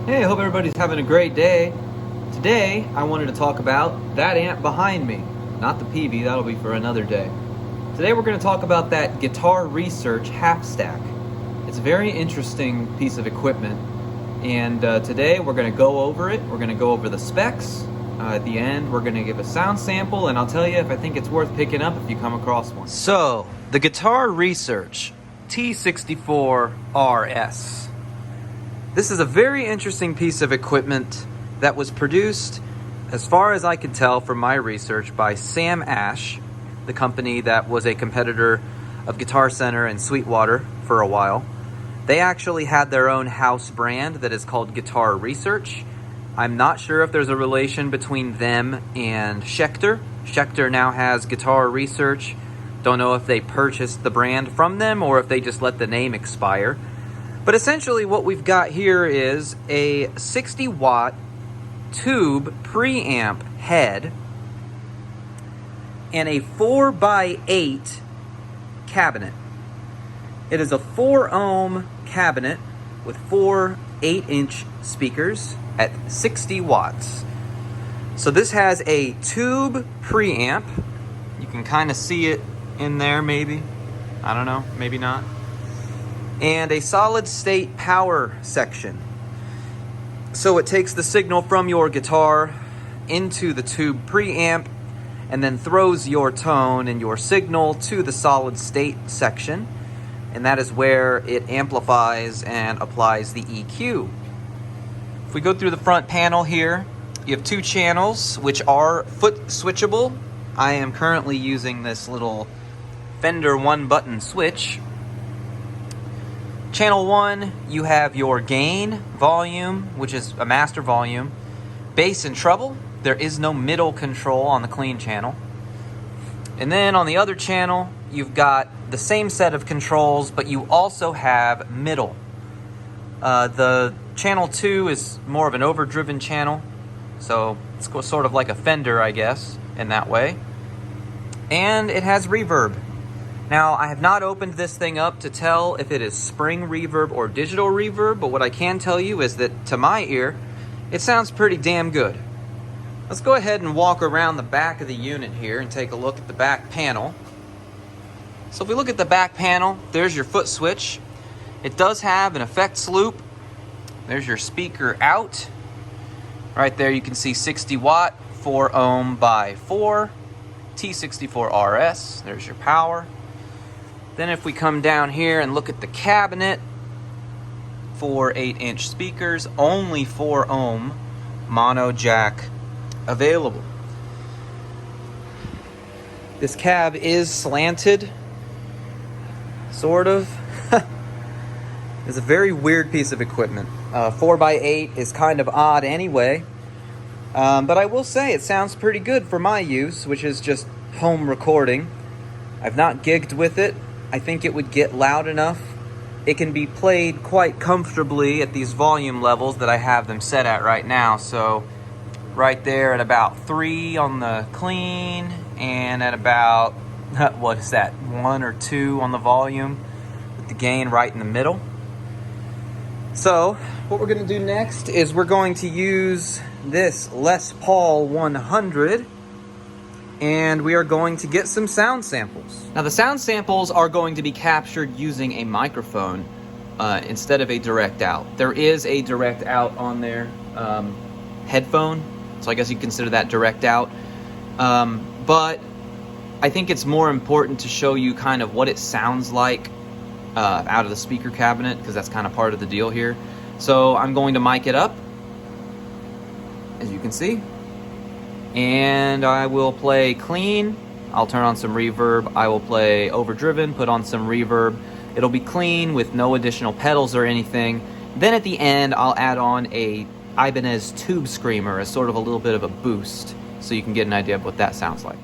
Hey, I hope everybody's having a great day. Today, I wanted to talk about that amp behind me. Not the PV, that'll be for another day. Today we're going to talk about that Guitar Research half stack. It's a very interesting piece of equipment, and today we're going to go over it. We're going to go over the specs. At the end, we're going to give a sound sample, and I'll tell you if I think it's worth picking up if you come across one. So, the Guitar Research T64RS. This is a very interesting piece of equipment that was produced, as far as I could tell from my research, by Sam Ash, the company that was a competitor of Guitar Center and Sweetwater for a while. They actually had their own house brand that is called Guitar Research. I'm not sure if there's a relation between them and Schecter. Schecter now has Guitar Research. Don't know if they purchased the brand from them or if they just let the name expire. But essentially what we've got here is a 60-watt tube preamp head and a 4x8 cabinet. It is a 4-ohm cabinet with four 8-inch speakers at 60 watts. So this has a tube preamp. You can kind of see it in there maybe. I don't know, maybe not. And a solid state power section. So it takes the signal from your guitar into the tube preamp and then throws your tone and your signal to the solid state section, and that is where it amplifies and applies the EQ. If we go through the front panel here, you have two channels which are foot switchable. I am currently using this little Fender one-button switch. Channel 1, you have your gain, volume, which is a master volume, bass and treble. There is no middle control on the clean channel. And then on the other channel, you've got the same set of controls, but you also have middle. The channel 2 is more of an overdriven channel, so it's sort of like a Fender, I guess, in that way. And it has reverb. Now, I have not opened this thing up to tell if it is spring reverb or digital reverb, but what I can tell you is that, to my ear, it sounds pretty damn good. Let's go ahead and walk around the back of the unit here and take a look at the back panel. So if we look at the back panel, there's your foot switch. It does have an effects loop. There's your speaker out. Right there you can see 60 watt, 4 ohm by 4, T64RS. There's your power. Then if we come down here and look at the cabinet, 4 8-inch speakers, only 4 ohm mono jack available. This cab is slanted, sort of. It's a very weird piece of equipment. 4x8 is kind of odd anyway, but I will say it sounds pretty good for my use, which is just home recording. I've not gigged with it. I think it would get loud enough. It can be played quite comfortably at these volume levels that I have them set at right now. So right there at about 3 on the clean and at about, what is that, 1 or 2 on the volume, with the gain right in the middle. So what we're going to do next is we're going to use this Les Paul 100, and we are going to get some sound samples. Now the sound samples are going to be captured using a microphone instead of a direct out. There is a direct out on there, headphone, so I guess you consider that direct out. But I think it's more important to show you kind of what it sounds like out of the speaker cabinet, because that's kind of part of the deal here. So I'm going to mic it up, as you can see. And I will play clean. I'll turn on some reverb. I will play overdriven, put on some reverb. It'll be clean with no additional pedals or anything. Then at the end, I'll add on a Ibanez tube screamer as sort of a little bit of a boost, so you can get an idea of what that sounds like.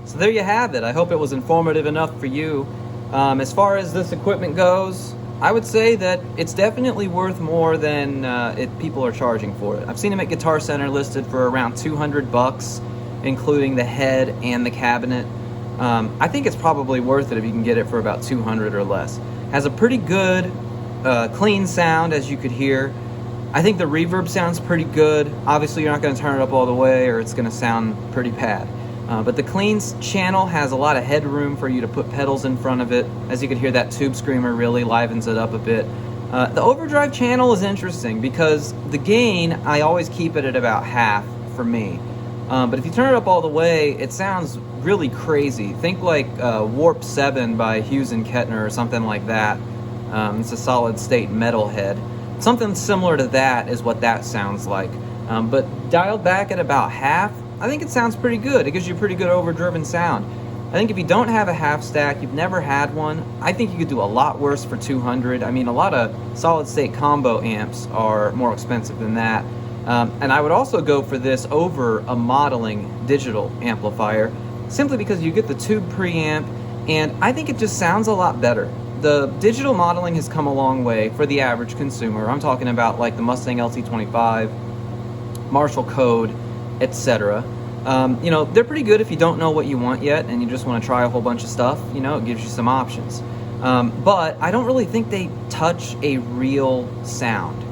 So there you have it. I hope it was informative enough for you. As far as this equipment goes, I would say that it's definitely worth more than people are charging for it. I've seen them at Guitar Center listed for around $200, including the head and the cabinet. I think it's probably worth it if you can get it for about $200 or less. Has a pretty good, clean sound, as you could hear. I think the reverb sounds pretty good. Obviously, you're not going to turn it up all the way or it's going to sound pretty bad. But the clean channel has a lot of headroom for you to put pedals in front of it. As you can hear, that tube screamer really livens it up a bit. The overdrive channel is interesting because the gain, I always keep it at about half for me. But if you turn it up all the way, it sounds really crazy. Think like Warp 7 by Hughes and Kettner or something like that. It's a solid state metal head. Something similar to that is what that sounds like. But dialed back at about half, I think it sounds pretty good. It gives you a pretty good overdriven sound. I think if you don't have a half stack, you've never had one, I think you could do a lot worse for $200. I mean, a lot of solid state combo amps are more expensive than that. And I would also go for this over a modeling digital amplifier, simply because you get the tube preamp, and I think it just sounds a lot better. The digital modeling has come a long way for the average consumer. I'm talking about like the Mustang LT25, Marshall Code, etc. You know, they're pretty good if you don't know what you want yet and you just want to try a whole bunch of stuff. You know, it gives you some options. But I don't really think they touch a real sound.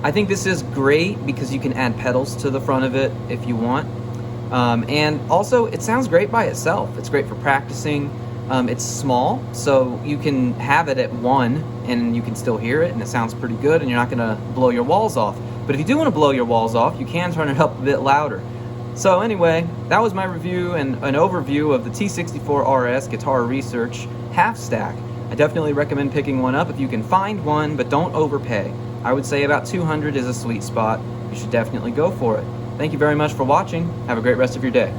I think this is great because you can add pedals to the front of it if you want. And also, it sounds great by itself. It's great for practicing. It's small, so you can have it at 1 and you can still hear it and it sounds pretty good and you're not going to blow your walls off. But if you do want to blow your walls off, you can turn it up a bit louder. So anyway, that was my review and an overview of the T64RS Guitar Research half stack. I definitely recommend picking one up if you can find one, but don't overpay. I would say about $200 is a sweet spot. You should definitely go for it. Thank you very much for watching. Have a great rest of your day.